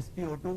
SpO2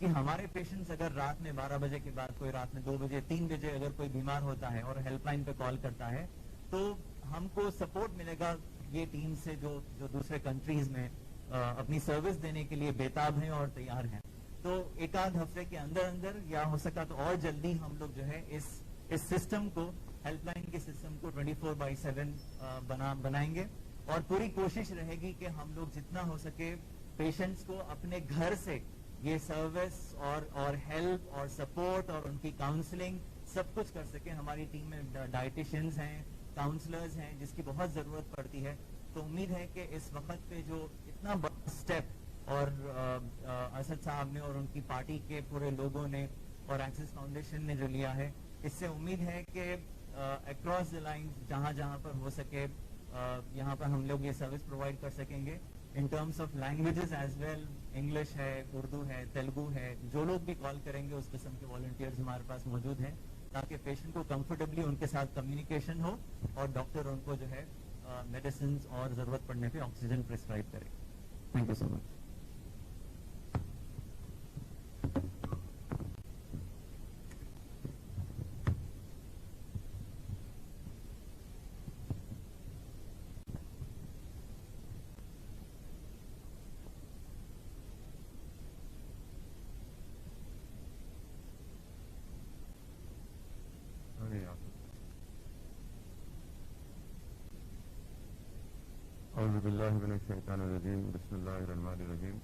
کہ ہمارے patients اگر رات میں 12 بجے کے بعد کوئی رات میں 2 بجے 3 بجے اگر کوئی بیمار ہوتا ہے اور ہیلپ لائن پہ کال کرتا ہے تو ہم کو سپورٹ ملے گا یہ ٹیم سے جو دوسرے کنٹریز میں اپنی سروس دینے کے لیے بےتاب ہیں اور تیار ہیں. تو ایک آدھ ہفتے کے اندر یا ہو سکا تو اور جلدی ہم لوگ جو ہے اس سسٹم کو ہیلپ لائن کے سسٹم کو 24/7 بنائیں گے اور پوری کوشش رہے گی کہ ہم لوگ جتنا ہو سکے پیشنٹس کو اپنے گھر سے یہ سروس اور ہیلپ اور سپورٹ اور ان کی کاؤنسلنگ سب کچھ کر سکیں. ہماری ٹیم میں ڈائٹیشینز ہیں, کاؤنسلرز ہیں جس کی بہت ضرورت پڑتی ہے. تو امید ہے کہ اس وقت پہ جو اتنا بڑا اسٹیپ اور اسد صاحب نے اور ان کی پارٹی کے پورے لوگوں نے اور ایکسس فاؤنڈیشن نے جو لیا ہے, اس سے امید ہے کہ اکراس دی لائن جہاں جہاں پر ہو سکے یہاں پر ہم لوگ یہ سروس پرووائڈ کر سکیں گے in terms of languages as well. English ہے, اردو ہے, تیلگو ہے, جو لوگ بھی کال کریں گے اس قسم کے والنٹیئرز ہمارے پاس موجود ہیں تاکہ پیشنٹ کو کمفرٹیبلی ان کے ساتھ کمیونیکیشن ہو اور ڈاکٹر ان کو جو ہے میڈیسنز اور ضرورت پڑنے پہ آکسیجن پرسکرائب کرے. تھینک یو سو مچ. اعوذ باللہ من الشیطان الرجیم. بسم اللہ الرحمن الرحیم.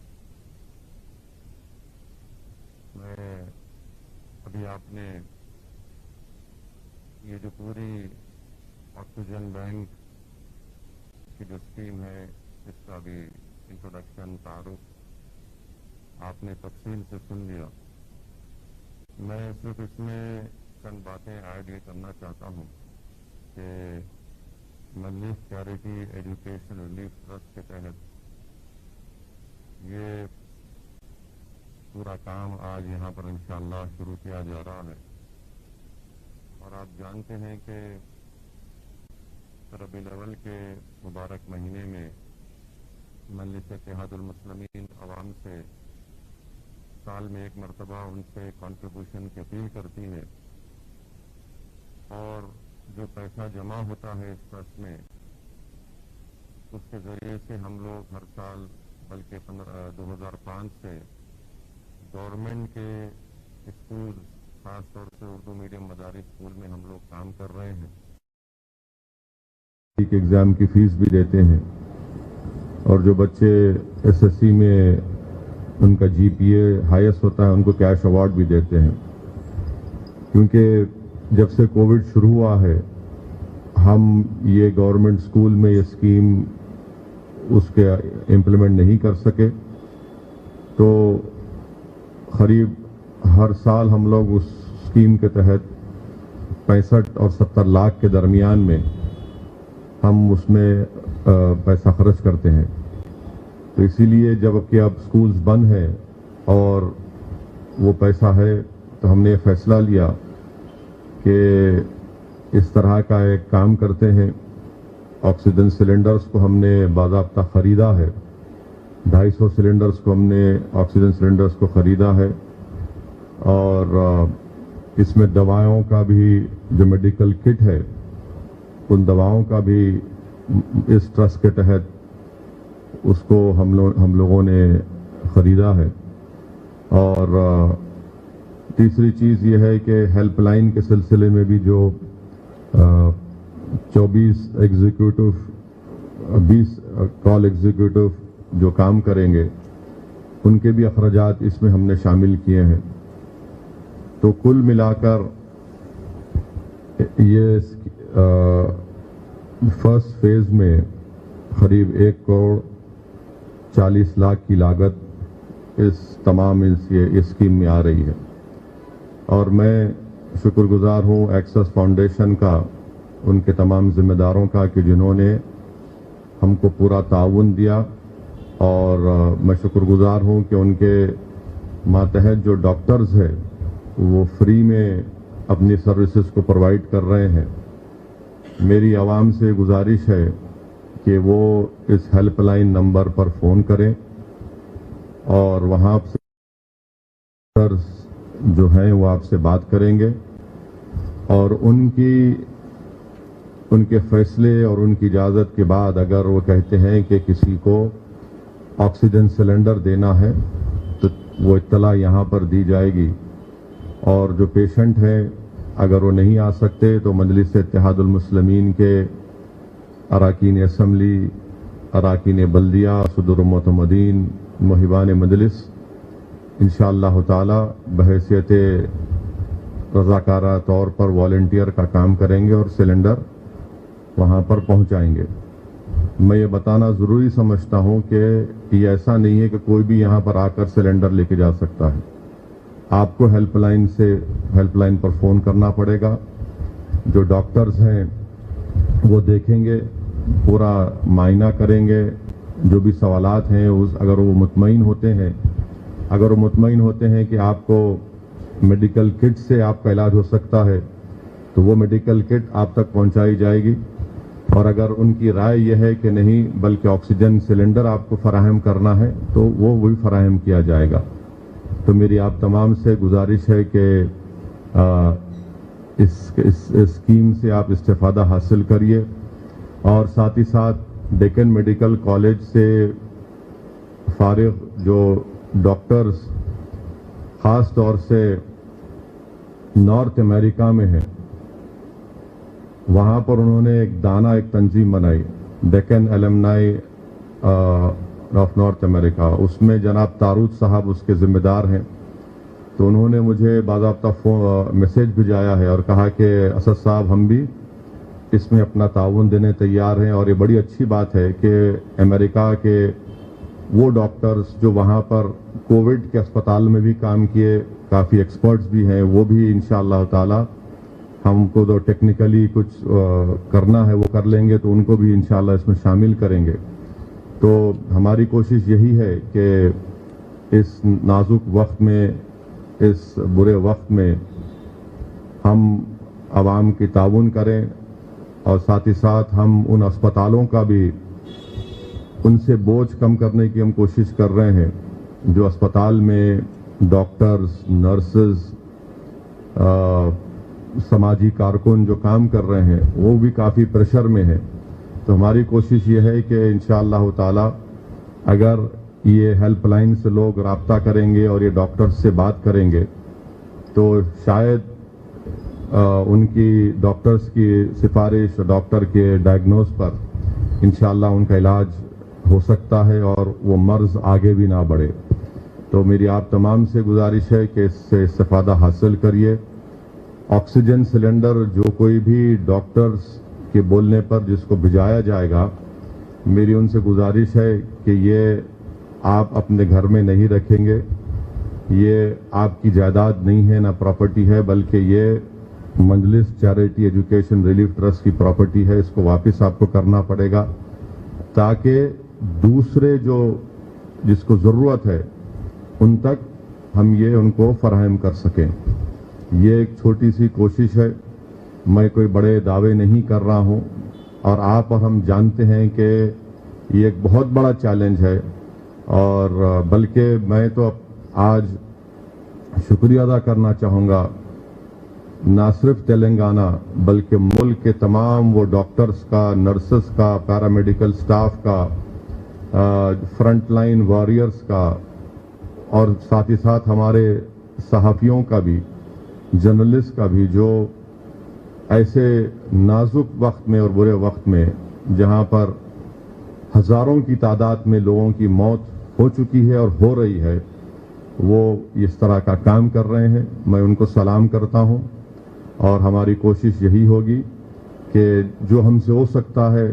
میں ابھی آپ نے یہ جو پوری آکسیجن بینک کی جو اسکیم ہے اس کا بھی انٹروڈکشن تعارف آپ نے تفصیل سے سن لیا. میں صرف اس میں چند باتیں ایڈ یہ کرنا چاہتا ہوں کہ ملیح چیریٹی ایجوکیشن ریلیف ٹرسٹ کے تحت یہ پورا کام آج یہاں پر انشاءاللہ شروع کیا جا رہا ہے. اور آپ جانتے ہیں کہ ربیع الاول کے مبارک مہینے میں مجلس اتحاد المسلمین عوام سے سال میں ایک مرتبہ ان سے کنٹریبیوشن کی اپیل کرتی ہے اور جو پیسہ جمع ہوتا ہے اس ٹرسٹ میں اس کے ذریعے سے ہم لوگ ہر سال بلکہ 2005 سے گورنمنٹ کے اسکول خاص طور سے اردو میڈیم مدارس اسکول میں ہم لوگ کام کر رہے ہیں. ایک ایگزام کی فیس بھی دیتے ہیں اور جو بچے SSC میں ان کا GPA ہائیسٹ ہوتا ہے ان کو کیش ایوارڈ بھی دیتے ہیں. کیونکہ جب سے کووڈ شروع ہوا ہے ہم یہ گورنمنٹ اسکول میں یہ اسکیم اس کے امپلیمنٹ نہیں کر سکے تو قریب ہر سال ہم لوگ اس اسکیم کے تحت 65 اور 70 لاکھ کے درمیان میں ہم اس میں پیسہ خرچ کرتے ہیں. تو اسی لیے جب کہ اب اسکولز بند ہیں اور وہ پیسہ ہے تو ہم نے یہ فیصلہ لیا کہ اس طرح کا ایک کام کرتے ہیں. آکسیجن سلنڈرز کو ہم نے باضابطہ خریدا ہے. 250 سلنڈرز کو ہم نے آکسیجن سلنڈرز کو خریدا ہے اور اس میں دوائوں کا بھی جو میڈیکل کٹ ہے ان دواؤں کا بھی اس ٹرسٹ کے تحت اس کو ہم لوگوں نے خریدا ہے. اور تیسری چیز یہ ہے کہ ہیلپ لائن کے سلسلے میں بھی جو 24 ایگزیکیوٹو 20 کال ایگزیکیوٹو جو کام کریں گے ان کے بھی اخراجات اس میں ہم نے شامل کیے ہیں. تو کل ملا کر یہ فرسٹ فیز میں قریب 1 کروڑ 40 لاکھ کی لاگت اس تمام اسکیم میں آ رہی ہے. اور میں شکر گزار ہوں ایکسس فاؤنڈیشن کا, ان کے تمام ذمہ داروں کا کہ جنہوں نے ہم کو پورا تعاون دیا. اور میں شکر گزار ہوں کہ ان کے ماتحت جو ڈاکٹرز ہیں وہ فری میں اپنی سروسز کو پرووائڈ کر رہے ہیں. میری عوام سے گزارش ہے کہ وہ اس ہیلپ لائن نمبر پر فون کریں اور وہاں سے ڈاکٹرز جو ہیں وہ آپ سے بات کریں گے اور ان کے فیصلے اور ان کی اجازت کے بعد اگر وہ کہتے ہیں کہ کسی کو آکسیجن سلنڈر دینا ہے تو وہ اطلاع یہاں پر دی جائے گی، اور جو پیشنٹ ہیں اگر وہ نہیں آ سکتے تو مجلس اتحاد المسلمین کے اراکین اسمبلی، اراکین بلدیہ، صدور المعتمدین، محبان مجلس انشاءاللہ تعالی بحیثیت رضاکارہ طور پر والنٹیئر کا کام کریں گے اور سلنڈر وہاں پر پہنچائیں گے۔ میں یہ بتانا ضروری سمجھتا ہوں کہ یہ ایسا نہیں ہے کہ کوئی بھی یہاں پر آ کر سلنڈر لے کے جا سکتا ہے۔ آپ کو ہیلپ لائن پر فون کرنا پڑے گا، جو ڈاکٹرز ہیں وہ دیکھیں گے، پورا معائنہ کریں گے، جو بھی سوالات ہیں اگر وہ مطمئن ہوتے ہیں کہ آپ کو میڈیکل کٹ سے آپ کا علاج ہو سکتا ہے تو وہ میڈیکل کٹ آپ تک پہنچائی جائے گی، اور اگر ان کی رائے یہ ہے کہ نہیں بلکہ آکسیجن سلنڈر آپ کو فراہم کرنا ہے تو وہ بھی فراہم کیا جائے گا۔ تو میری آپ تمام سے گزارش ہے کہ اس اسکیم سے آپ استفادہ حاصل کریے، اور ساتھ ہی ساتھ ڈیکن میڈیکل کالج سے فارغ جو ڈاکٹرز خاص طور سے نارتھ امریکہ میں ہیں، وہاں پر انہوں نے ایک تنظیم بنائی، ڈیکن ایلمنائی آف نارتھ امریکہ، اس میں جناب تاروت صاحب اس کے ذمہ دار ہیں۔ تو انہوں نے مجھے باضابطہ میسیج بھیجایا ہے اور کہا کہ اسد صاحب ہم بھی اس میں اپنا تعاون دینے تیار ہیں، اور یہ بڑی اچھی بات ہے کہ امریکہ کے وہ ڈاکٹرز جو وہاں پر کووڈ کے اسپتال میں بھی کام کیے، کافی ایکسپرٹس بھی ہیں، وہ بھی انشاءاللہ تعالی ہم کو تو ٹیکنیکلی کچھ کرنا ہے وہ کر لیں گے، تو ان کو بھی انشاءاللہ اس میں شامل کریں گے۔ تو ہماری کوشش یہی ہے کہ اس نازک وقت میں، اس برے وقت میں ہم عوام کی تعاون کریں، اور ساتھ ہی ساتھ ہم ان اسپتالوں کا بھی ان سے بوجھ کم کرنے کی ہم کوشش کر رہے ہیں، جو اسپتال میں ڈاکٹرز، نرسز، سماجی کارکن جو کام کر رہے ہیں وہ بھی کافی پریشر میں ہیں۔ تو ہماری کوشش یہ ہے کہ انشاءاللہ تعالی اگر یہ ہیلپ لائن سے لوگ رابطہ کریں گے اور یہ ڈاکٹرز سے بات کریں گے تو شاید ان کی ڈاکٹرز کی سفارش، ڈاکٹر کے ڈائگنوز پر انشاءاللہ ان کا علاج ہو سکتا ہے اور وہ مرض آگے بھی نہ بڑھے۔ تو میری آپ تمام سے گزارش ہے کہ اس سے استفادہ حاصل کریے۔ آکسیجن سلنڈر جو کوئی بھی ڈاکٹرز کے بولنے پر جس کو بھجایا جائے گا، میری ان سے گزارش ہے کہ یہ آپ اپنے گھر میں نہیں رکھیں گے، یہ آپ کی جائیداد نہیں ہے، نہ پراپرٹی ہے، بلکہ یہ مجلس چیریٹی ایجوکیشن ریلیف ٹرسٹ کی پراپرٹی ہے۔ اس کو واپس آپ کو کرنا پڑے گا تاکہ دوسرے جس کو ضرورت ہے ان تک ہم یہ ان کو فراہم کر سکیں۔ یہ ایک چھوٹی سی کوشش ہے، میں کوئی بڑے دعوے نہیں کر رہا ہوں، اور آپ اور ہم جانتے ہیں کہ یہ ایک بہت بڑا چیلنج ہے، اور بلکہ میں تو آج شکریہ ادا کرنا چاہوں گا نہ صرف تلنگانہ بلکہ ملک کے تمام وہ ڈاکٹرز کا، نرسز کا، پیرامیڈیکل سٹاف کا، فرنٹ لائن واریئرز کا، اور ساتھ ہی ساتھ ہمارے صحافیوں کا بھی، جرنلسٹ کا بھی، جو ایسے نازک وقت میں اور برے وقت میں جہاں پر ہزاروں کی تعداد میں لوگوں کی موت ہو چکی ہے اور ہو رہی ہے، وہ اس طرح کا کام کر رہے ہیں۔ میں ان کو سلام کرتا ہوں، اور ہماری کوشش یہی ہوگی کہ جو ہم سے ہو سکتا ہے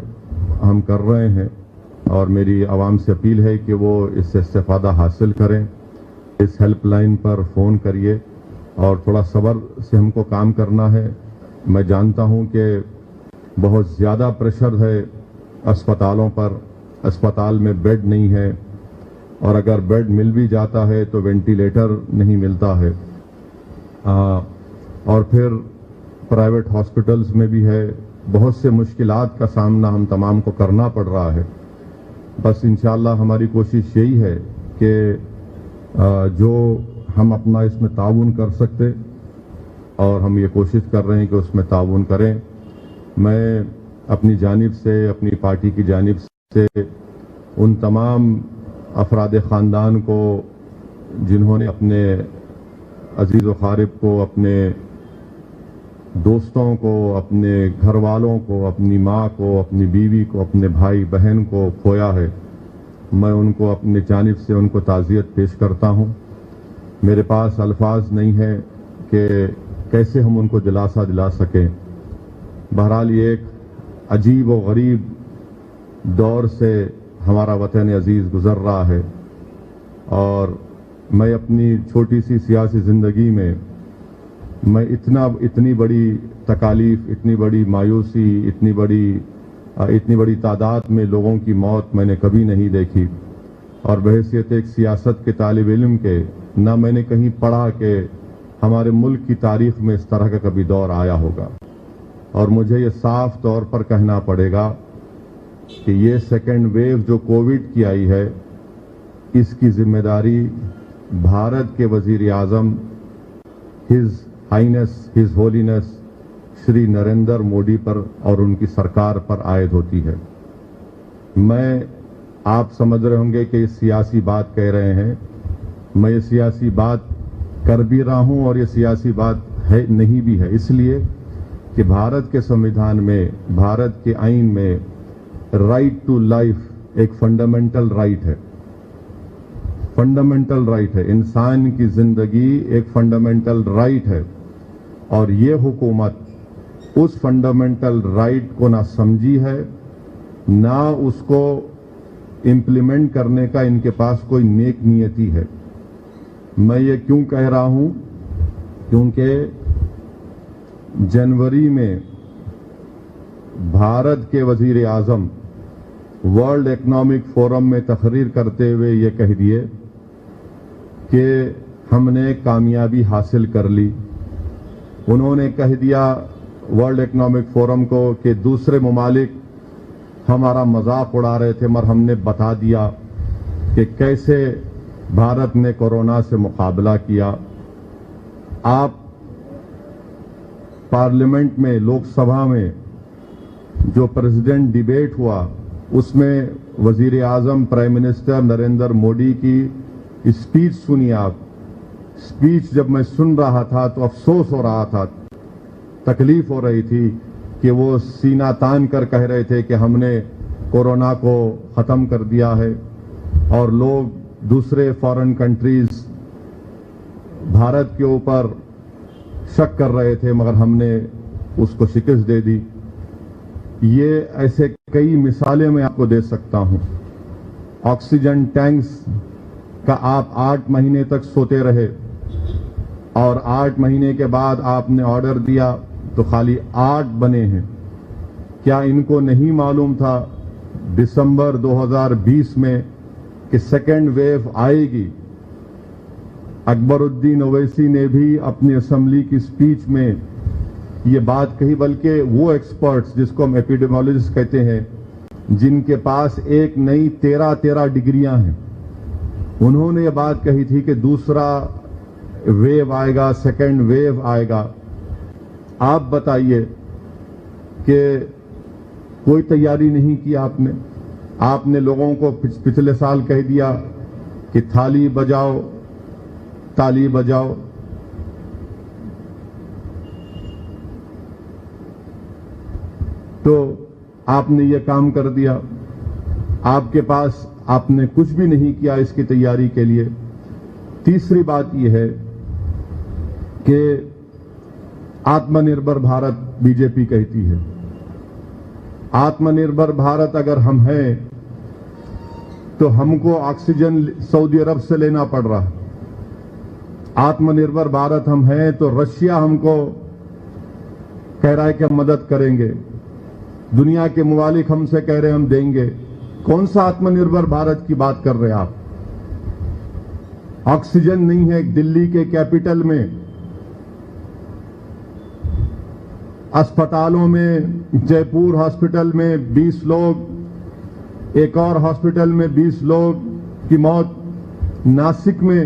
ہم کر رہے ہیں، اور میری عوام سے اپیل ہے کہ وہ اس سے استفادہ حاصل کریں۔ اس ہیلپ لائن پر فون کریے، اور تھوڑا صبر سے ہم کو کام کرنا ہے۔ میں جانتا ہوں کہ بہت زیادہ پریشر ہے اسپتالوں پر، اسپتال میں بیڈ نہیں ہے، اور اگر بیڈ مل بھی جاتا ہے تو وینٹیلیٹر نہیں ملتا ہے، اور پھر پرائیویٹ ہاسپٹلز میں بھی ہے، بہت سے مشکلات کا سامنا ہم تمام کو کرنا پڑ رہا ہے۔ بس انشاءاللہ ہماری کوشش یہی ہے کہ جو ہم اپنا اس میں تعاون کر سکتے اور ہم یہ کوشش کر رہے ہیں کہ اس میں تعاون کریں. میں اپنی جانب سے, اپنی پارٹی کی جانب سے ان تمام افراد خاندان کو جنہوں نے اپنے عزیز و قارب کو, اپنے دوستوں کو, اپنے گھر والوں کو, اپنی ماں کو, اپنی بیوی کو, اپنے بھائی بہن کو کھویا ہے, میں ان کو اپنی جانب سے ان کو تعزیت پیش کرتا ہوں. میرے پاس الفاظ نہیں ہے کہ کیسے ہم ان کو دلاسا دلا سکیں. بہرحال یہ ایک عجیب و غریب دور سے ہمارا وطن عزیز گزر رہا ہے, اور میں اپنی چھوٹی سی سیاسی زندگی میں اتنی بڑی تکالیف, اتنی بڑی مایوسی, اتنی بڑی تعداد میں لوگوں کی موت میں نے کبھی نہیں دیکھی. اور بحیثیت ایک سیاست کے طالب علم کے نہ میں نے کہیں پڑھا کہ ہمارے ملک کی تاریخ میں اس طرح کا کبھی دور آیا ہوگا. اور مجھے یہ صاف طور پر کہنا پڑے گا کہ یہ سیکنڈ ویو جو کووڈ کی آئی ہے, اس کی ذمہ داری بھارت کے وزیر اعظم his Hines, his holiness Shri Narendra Modi پر اور ان کی سرکار پر عائد ہوتی ہے. میں, آپ سمجھ رہے ہوں گے کہ یہ سیاسی بات کہہ رہے ہیں, میں یہ سیاسی بات کر بھی رہا ہوں اور یہ سیاسی بات ہے نہیں بھی ہے, اس لیے کہ بھارت کے سمویدھان میں, بھارت کے آئین میں رائٹ ٹو لائف ایک فنڈامنٹل رائٹ ہے. فنڈامنٹل رائٹ ہے, انسان کی زندگی ایک فنڈامنٹل رائٹ ہے, اور یہ حکومت اس فنڈامنٹل رائٹ کو نہ سمجھی ہے, نہ اس کو امپلیمنٹ کرنے کا ان کے پاس کوئی نیک نیتی ہے. میں یہ کیوں کہہ رہا ہوں, کیونکہ جنوری میں بھارت کے وزیر اعظم ورلڈ اکنامک فورم میں تقریر کرتے ہوئے یہ کہہ دیے کہ ہم نے کامیابی حاصل کر لی. انہوں نے کہہ دیا ورلڈ اکنامک فورم کو کہ دوسرے ممالک ہمارا مذاق اڑا رہے تھے, مگر ہم نے بتا دیا کہ کیسے بھارت نے کورونا سے مقابلہ کیا. آپ پارلیمنٹ میں, لوک سبھا میں جو پریزیڈنٹ ڈیبیٹ ہوا, اس میں وزیر اعظم پرائم منسٹر نریندر مودی کی اسپیچ سنی آپ. اسپیچ جب میں سن رہا تھا تو افسوس ہو رہا تھا, تکلیف ہو رہی تھی کہ وہ سینہ تان کر کہہ رہے تھے کہ ہم نے کورونا کو ختم کر دیا ہے, اور لوگ دوسرے فارن کنٹریز بھارت کے اوپر شک کر رہے تھے, مگر ہم نے اس کو شکست دے دی. یہ ایسے کئی مثالیں میں آپ کو دے سکتا ہوں. آکسیجن ٹینکس کا آپ 8 مہینے تک سوتے رہے, اور 8 مہینے کے بعد آپ نے آرڈر دیا تو خالی 8 بنے ہیں. کیا ان کو نہیں معلوم تھا دسمبر 2020 میں کہ سیکنڈ ویو آئے گی؟ اکبر الدین اویسی نے بھی اپنی اسمبلی کی اسپیچ میں یہ بات کہی, بلکہ وہ ایکسپرٹس جس کو ہم ایپیڈیمیولوجسٹ کہتے ہیں, جن کے پاس ایک نہیں 13 ڈگریاں ہیں, انہوں نے یہ بات کہی تھی کہ دوسرا ویو آئے گا, سیکنڈ ویو آئے گا. آپ بتائیے کہ کوئی تیاری نہیں کی آپ نے. آپ نے لوگوں کو پچھلے سال کہہ دیا کہ تھالی بجاؤ, تالی بجاؤ. تو آپ نے یہ کام کر دیا. آپ کے پاس آپ نے کچھ بھی نہیں کیا اس کی تیاری کے لیے. تیسری بات یہ ہے کہ آتم نربھر بھارت بی جے پی کہتی ہے. آتم نربھر بھارت اگر ہم ہیں تو ہم کو آکسیجن سعودی عرب سے لینا پڑ رہا. آتم نربھر بھارت ہم ہیں تو رشیا ہم کو کہہ رہا ہے کہ ہم مدد کریں گے. دنیا کے ممالک ہم سے کہہ رہے ہیں ہم دیں گے. کون سا آتم نربھر بھارت کی بات کر رہے ہیں آپ؟ آکسیجن نہیں ہے. دلی کے کیپٹل میں اسپتالوں میں, جے پور ہاسپٹل میں 20 لوگ, ایک اور ہاسپٹل میں 20 لوگ کی موت, ناسک میں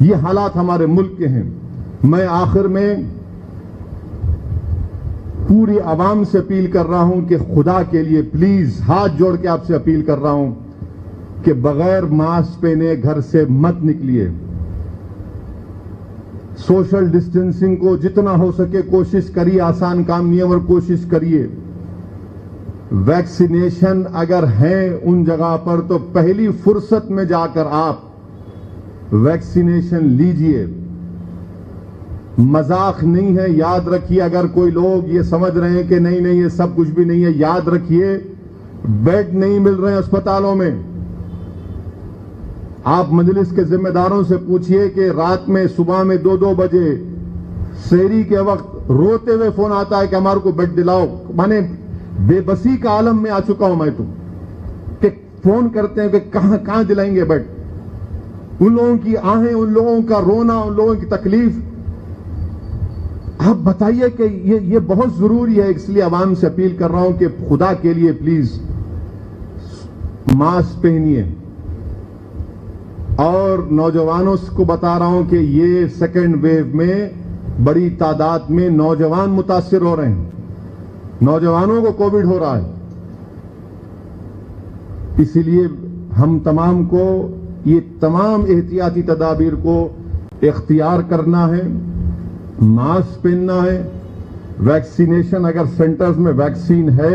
یہ حالات ہمارے ملک کے ہیں. میں آخر میں پوری عوام سے اپیل کر رہا ہوں کہ خدا کے لیے پلیز ہاتھ جوڑ کے آپ سے اپیل کر رہا ہوں کہ بغیر ماسک پہنے گھر سے مت نکلیے. سوشل ڈسٹینسنگ کو جتنا ہو سکے کوشش کریے. آسان کام نہیں ہے اور کوشش کریے. ویکسینیشن اگر ہیں ان جگہ پر تو پہلی فرصت میں جا کر آپ ویکسینیشن لیجئے. مذاق نہیں ہے. یاد رکھیے, اگر کوئی لوگ یہ سمجھ رہے ہیں کہ نہیں یہ سب کچھ بھی نہیں ہے, یاد رکھیے بیڈ نہیں مل رہے ہیں اسپتالوں میں. آپ مجلس کے ذمہ داروں سے پوچھئے کہ رات میں صبح میں 2 بجے سحری کے وقت روتے ہوئے فون آتا ہے کہ ہمارے کو بیڈ دلاؤ. میں بے بسی کا عالم میں آ چکا ہوں میں تو, کہ فون کرتے ہیں کہ کہاں دلائیں گے بیڈ. ان لوگوں کی آہیں, ان لوگوں کا رونا, ان لوگوں کی تکلیف. آپ بتائیے کہ یہ بہت ضروری ہے. اس لیے عوام سے اپیل کر رہا ہوں کہ خدا کے لیے پلیز ماسک پہنیے. اور نوجوانوں کو بتا رہا ہوں کہ یہ سیکنڈ ویو میں بڑی تعداد میں نوجوان متاثر ہو رہے ہیں. نوجوانوں کو کووڈ ہو رہا ہے. اسی لیے ہم تمام کو یہ تمام احتیاطی تدابیر کو اختیار کرنا ہے. ماسک پہننا ہے. ویکسینیشن اگر سینٹرز میں ویکسین ہے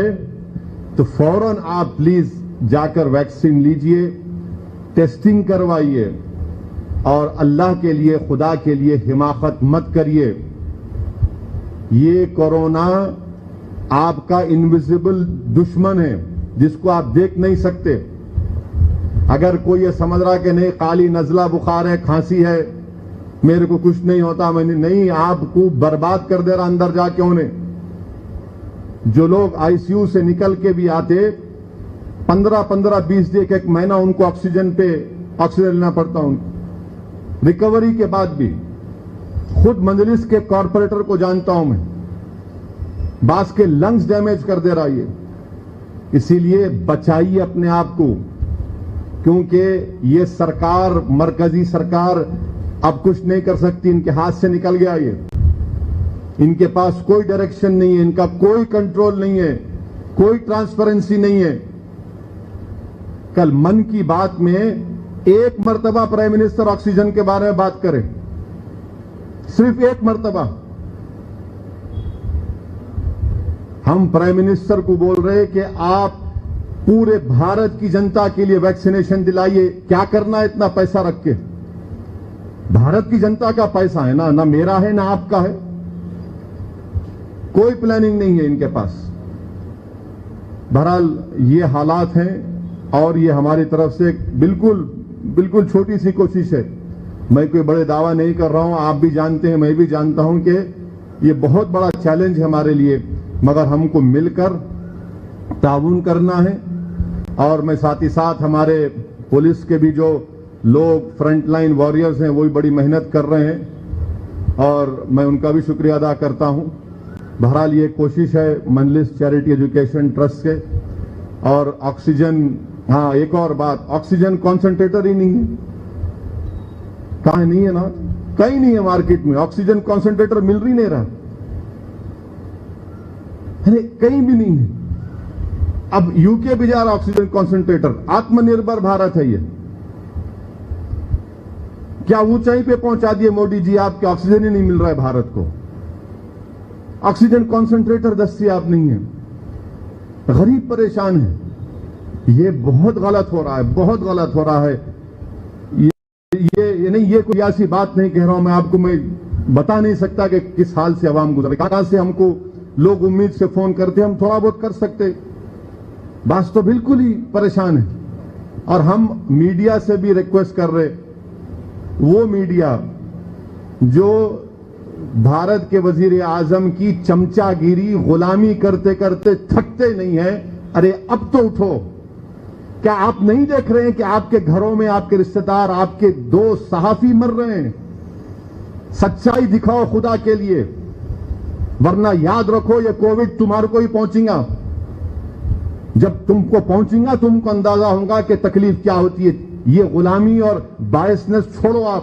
تو فوراً آپ پلیز جا کر ویکسین لیجئے. ٹیسٹنگ کروائیے. اور اللہ کے لیے, خدا کے لیے حماقت مت کریے. یہ کورونا آپ کا انویزیبل دشمن ہے جس کو آپ دیکھ نہیں سکتے. اگر کوئی یہ سمجھ رہا کہ نہیں کالی نزلہ بخار ہے, کھانسی ہے, میرے کو کچھ نہیں ہوتا, میں نہیں, آپ کو برباد کر دے رہا اندر جا کے انہیں. جو لوگ آئی سی یو سے نکل کے بھی آتے 15-20 دن, ایک مہینہ ان کو آکسیجن لینا پڑتا ان کو ریکوری کے بعد بھی. خود مجلس کے کارپوریٹر کو جانتا ہوں میں, بعض کے لنگز ڈیمیج کر دے رہا. اسی لیے بچائیے اپنے آپ کو, کیونکہ یہ سرکار, مرکزی سرکار اب کچھ نہیں کر سکتی. ان کے ہاتھ سے نکل گیا. یہ ان کے پاس کوئی ڈائریکشن نہیں ہے, ان کا کوئی کنٹرول نہیں ہے, کوئی ٹرانسپیرنسی نہیں ہے. کل من کی بات میں ایک مرتبہ پرائم منسٹر آکسیجن کے بارے میں بات کرے, صرف ایک مرتبہ. ہم پرائم منسٹر کو بول رہے کہ آپ پورے بھارت کی جنتا کے لیے ویکسینیشن دلائیے. کیا کرنا ہے اتنا پیسہ رکھ کے؟ بھارت کی جنتا کا پیسہ ہے نہ میرا ہے نہ آپ کا ہے. کوئی پلاننگ نہیں ہے ان کے پاس. بہرحال یہ حالات ہیں اور یہ ہماری طرف سے بالکل چھوٹی سی کوشش ہے. میں کوئی بڑے دعویٰ نہیں کر رہا ہوں. آپ بھی جانتے ہیں, میں بھی جانتا ہوں کہ یہ بہت بڑا چیلنج ہے ہمارے لیے, مگر ہم کو مل کر تعاون کرنا ہے. اور میں ساتھ ہی ساتھ ہمارے پولیس کے بھی جو لوگ فرنٹ لائن واریئرز ہیں وہ بھی بڑی محنت کر رہے ہیں اور میں ان کا بھی شکریہ ادا کرتا ہوں. بہرحال یہ کوشش ہے مجلس چیریٹی ایجوکیشن ٹرسٹ کے. اور آکسیجن, ہاں ایک اور بات, آکسیجن کانسنٹریٹر ہی نہیں ہے. کہاں نہیں ہے نا, کہیں نہیں ہے مارکیٹ میں. آکسیجن کانسنٹریٹر مل رہی نہیں رہا, کہیں بھی نہیں ہے. اب یو کے بھی جا رہا آکسیجن کانسنٹریٹر. آتم نربھر بھارت ہے یہ. کیا اونچائی پہ پہنچا دیے موڈی جی آپ کے آکسیجن ہی نہیں مل رہا ہے بھارت کو. آکسیجن کانسنٹریٹر دستیاب نہیں ہے. غریب پریشان ہے. یہ بہت غلط ہو رہا ہے, بہت غلط ہو رہا ہے. یہ کوئی ایسی بات نہیں کہہ رہا ہوں میں آپ کو. میں بتا نہیں سکتا کہ کس حال سے عوام گزرے. کہاں سے ہم کو لوگ امید سے فون کرتے, ہم تھوڑا بہت کر سکتے. بس تو بالکل ہی پریشان ہے. اور ہم میڈیا سے بھی ریکویسٹ کر رہے, وہ میڈیا جو بھارت کے وزیر اعظم کی چمچا گیری, غلامی کرتے کرتے تھکتے نہیں ہیں, ارے اب تو اٹھو. کیا آپ نہیں دیکھ رہے ہیں کہ آپ کے گھروں میں آپ کے رشتہ دار, آپ کے دوست صحافی مر رہے ہیں؟ سچائی دکھاؤ خدا کے لیے, ورنہ یاد رکھو یہ کووڈ تمہارے کو ہی پہنچے گا. جب تم کو پہنچے گا تم کو اندازہ ہوگا کہ تکلیف کیا ہوتی ہے. یہ غلامی اور باعثنس چھوڑو آپ.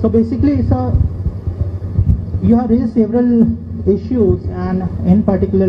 So basically, sir, you have raised several issues, and in particular,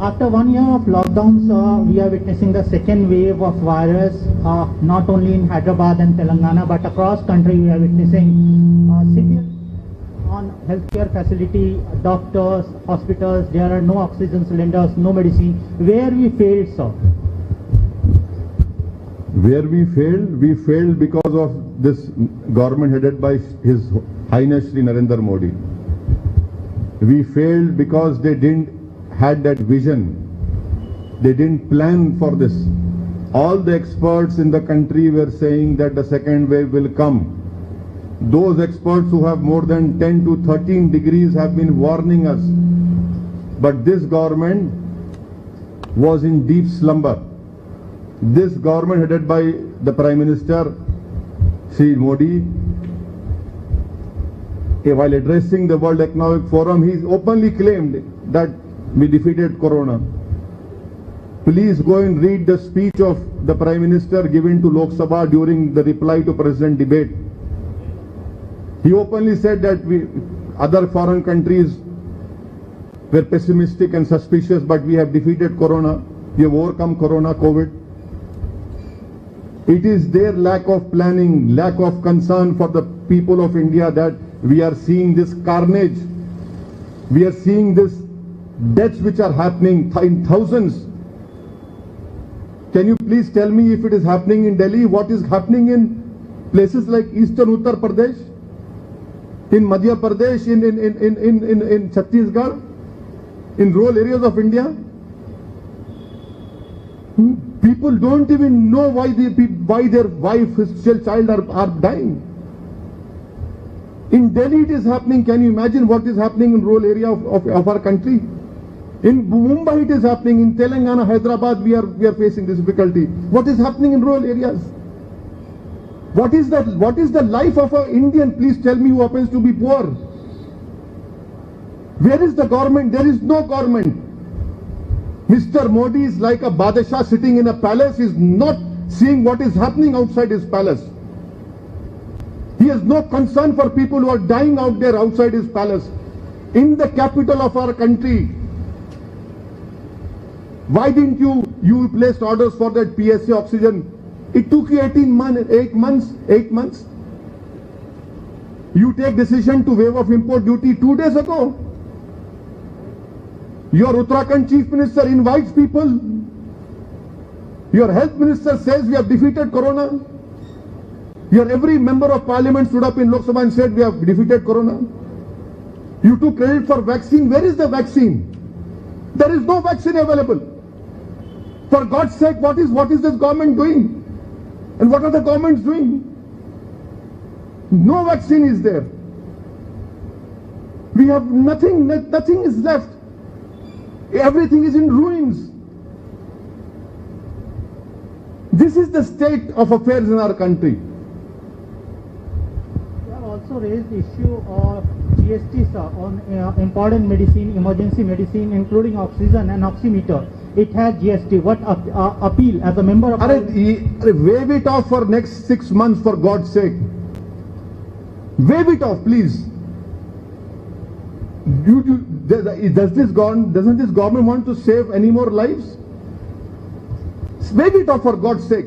After 1 year of lockdowns, we are witnessing the second wave of virus, not only in Hyderabad and Telangana, but across country we are witnessing severe on healthcare facility, doctors, hospitals. There are no oxygen cylinders, no medicine. Where we failed, sir? Where we failed because of this government headed by His Highness Shri Narendra Modi. We failed because they didn't had that vision. They didn't plan for this. All the experts in the country were saying that the second wave will come. Those experts who have more than 10 to 13 degrees have been warning us. But this government was in deep slumber. This government headed by the Prime Minister, Shri Modi, while addressing the World Economic Forum, he openly claimed that we defeated Corona. Please go and read the speech of the Prime Minister given to Lok Sabha during the reply to President debate. He openly said that other foreign countries were pessimistic and suspicious, but we have defeated Corona. We have overcome Corona, COVID. It is their lack of planning, lack of concern for the people of India that we are seeing this carnage. We are seeing this deaths which are happening in thousands. Can you please tell me if it is happening in Delhi, what is happening in places like Eastern Uttar Pradesh, in Madhya Pradesh, in Chhattisgarh, in rural areas of India? People don't even know why their wife, his child are dying. In Delhi it is happening. Can you imagine what is happening in rural area of our country? In Mumbai it is happening. In Telangana, Hyderabad we are facing this difficulty. What is happening in rural areas? What is the life of an Indian? Please tell me, who happens to be poor. Where is the government? There is no government. Mr. Modi is like a Badshah sitting in a palace. He is not seeing what is happening outside his palace. He has no concern for people who are dying out there outside his palace. In the capital of our country, why didn't you placed orders for that PSA oxygen? It took you 8 months. You take decision to waive off import duty 2 days ago. Your Uttarakhand Chief Minister invites people. Your Health Minister says we have defeated Corona. Every member of Parliament stood up in Lok Sabha and said we have defeated Corona. You took credit for vaccine. Where is the vaccine? There is no vaccine available. For God's sake, what is this government doing? And what are the governments doing? No vaccine is there. We have nothing is left. Everything is in ruins. This is the state of affairs in our country. You have also raised the issue of GST, sir, on important medicine, emergency medicine, including oxygen and oximeter. It has GST. What appeal as a member of... Waive it off for next 6 months, for God's sake. Waive it off, please. Doesn't this government want to save any more lives? Waive it off, for God's sake.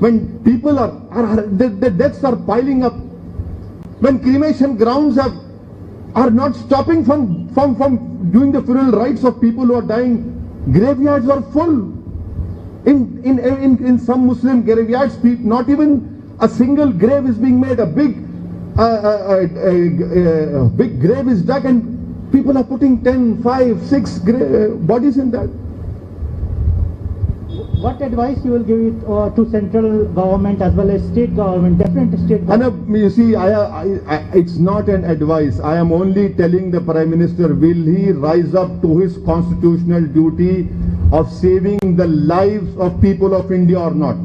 When people the deaths are piling up, when cremation grounds are not stopping from doing the funeral rites of people who are dying, graveyards are full. In some Muslim graveyards, not even a single grave is being made. A big grave is dug and people are putting 10, 5, 6 bodies in that. What advice you will give it to central government as well as state government, different state government? You see, it's not an advice. I am only telling the Prime Minister, will he rise up to his constitutional duty of saving the lives of people of India or not?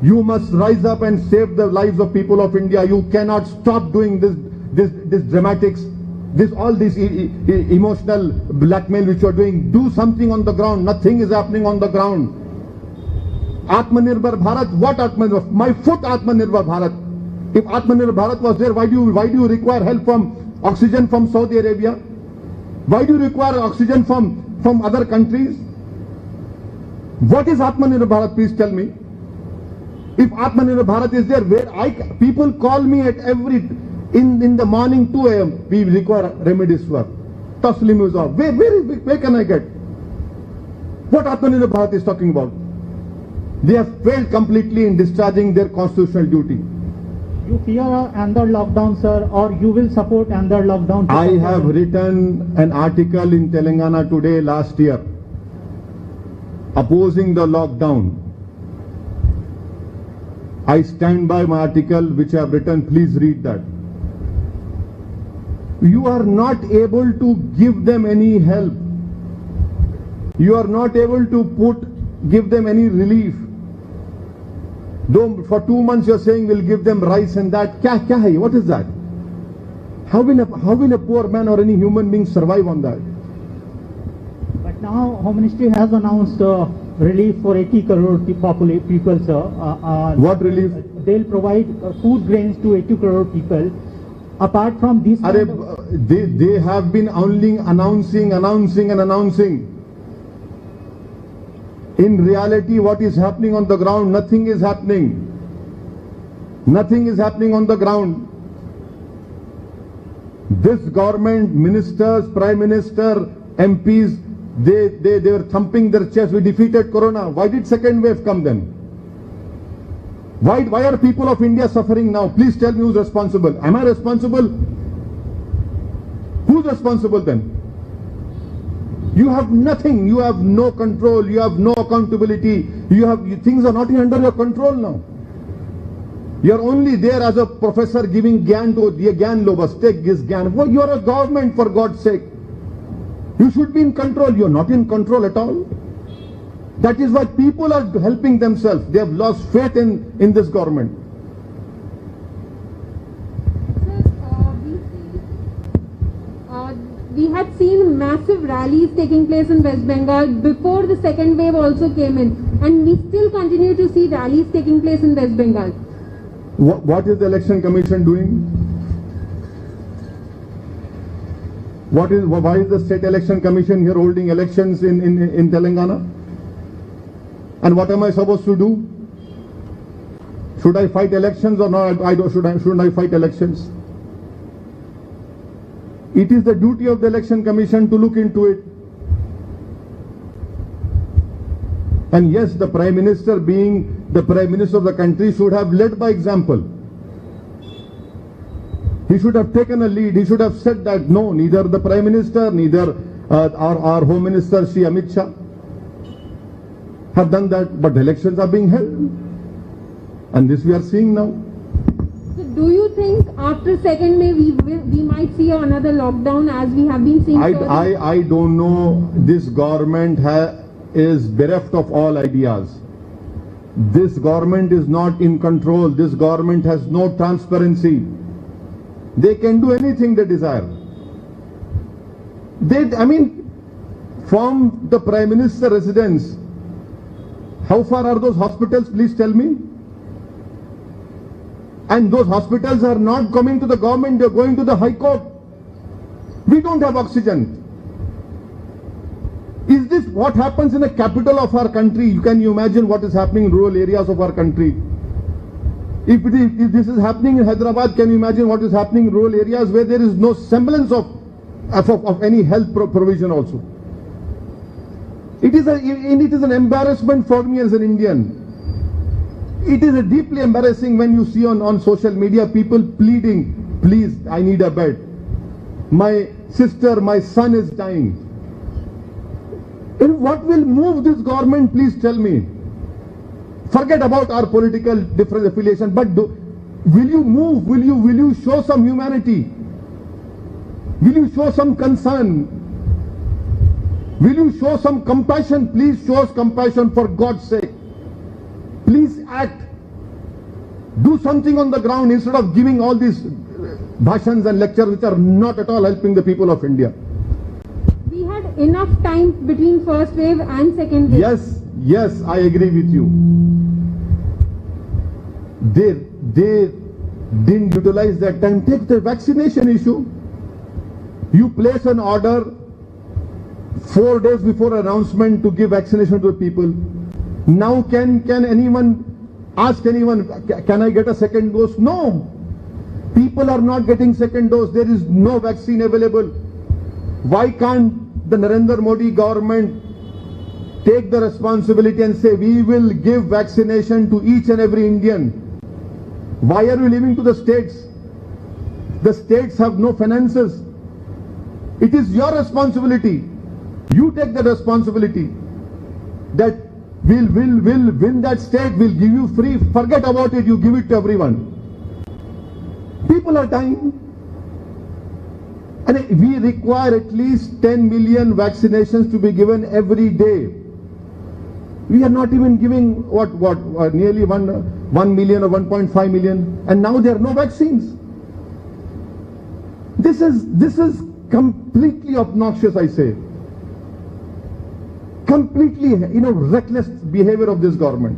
You must rise up and save the lives of people of India. You cannot stop doing this dramatics, all this emotional blackmail which you are doing. Do something on the ground. Nothing is happening on the ground. Atmanirbhar Bharat, what Atmanirbhar? My foot Atmanirbhar Bharat. If Atmanirbhar Bharat was there, why do you require help from oxygen from Saudi Arabia? Why do you require oxygen from other countries? What is Atmanirbhar Bharat? Please tell me. If Atmanirbhar Bharat is there, people call me at in the morning 2 a.m. we require remdesivir. Taslim is off. Where can I get? What Atmanirbhar Bharat is talking about? They have failed completely in discharging their constitutional duty. You fear another lockdown, sir, or you will support another lockdown? I have written an article in Telangana Today last year opposing the lockdown. I stand by my article which I have written. Please read that. You are not able to give them any help. You are not able to give them any relief. Though for 2 months you are saying we'll give them rice and that. Kya hai? What is that? How will a poor man or any human being survive on that? But now Home Ministry has announced relief for 80 crore people, sir. What relief? They'll provide food grains to 80 crore people. Apart from this, they have been only announcing. In reality, what is happening on the ground? Nothing is happening. Nothing is happening on the ground. This government, ministers, Prime Minister, MPs, they were thumping their chest. We defeated Corona. Why did second wave come then? Why are people of India suffering now? Please tell me who's responsible. Am I responsible? Who's responsible then? You have nothing. You have no control. You have no accountability. Things are not under your control now. You are only there as a professor giving gyan to the gyan lobas. Take this gyan. Well, you are a government, for God's sake. You should be in control. You are not in control at all. That is why people are helping themselves. They have lost faith in this government. We had seen massive rallies taking place in West Bengal before the second wave also came in, and we still continue to see rallies taking place in West Bengal. What is the Election Commission doing? Why is the State Election Commission here holding elections in Telangana? And what am I supposed to do? Should I fight elections or not? Shouldn't I fight elections? It is the duty of the Election Commission to look into it. And yes, the Prime Minister, being the Prime Minister of the country, should have led by example. He should have taken a lead. He should have said that no, neither the Prime Minister, neither our Home Minister, Shri Amit Shah, have done that. But the elections are being held. And this we are seeing now. So do you think after second May we might see another lockdown as we have been seeing? I don't know. This government is bereft of all ideas. This government is not in control. This government has no transparency. They can do anything they desire. From the Prime Minister residence, how far are those hospitals? Please tell me. And those hospitals are not coming to the government, they are going to the High Court. We don't have oxygen. Is this what happens in the capital of our country? Can you imagine what is happening in rural areas of our country? If this is happening in Hyderabad, can you imagine what is happening in rural areas where there is no semblance of any health provision also? It is an embarrassment for me as an Indian. It is deeply embarrassing when you see on social media people pleading, please, I need a bed. My sister, my son is dying. And what will move this government, please tell me? Forget about our political different affiliation, but will you move? Will you show some humanity? Will you show some concern? Will you show some compassion? Please show us compassion, for God's sake. Please act. Do something on the ground instead of giving all these bhashans and lectures which are not at all helping the people of India. We had enough time between first wave and second wave. Yes, I agree with you. They didn't utilize that time. Take the vaccination issue. You place an order 4 days before announcement to give vaccination to the people. Now can anyone ask anyone, can I get a second dose? No. People are not getting second dose. There is no vaccine available. Why can't the Narendra Modi government take the responsibility and say, we will give vaccination to each and every Indian? Why are you leaving to the states? The states have no finances. It is your responsibility. You take the responsibility that We'll win that state, we'll give you free, forget about it, you give it to everyone. People are dying. And we require at least 10 million vaccinations to be given every day. We are not even giving nearly 1 million or 1.5 million, and now there are no vaccines. This is completely obnoxious, I say. Completely, reckless behavior of this government.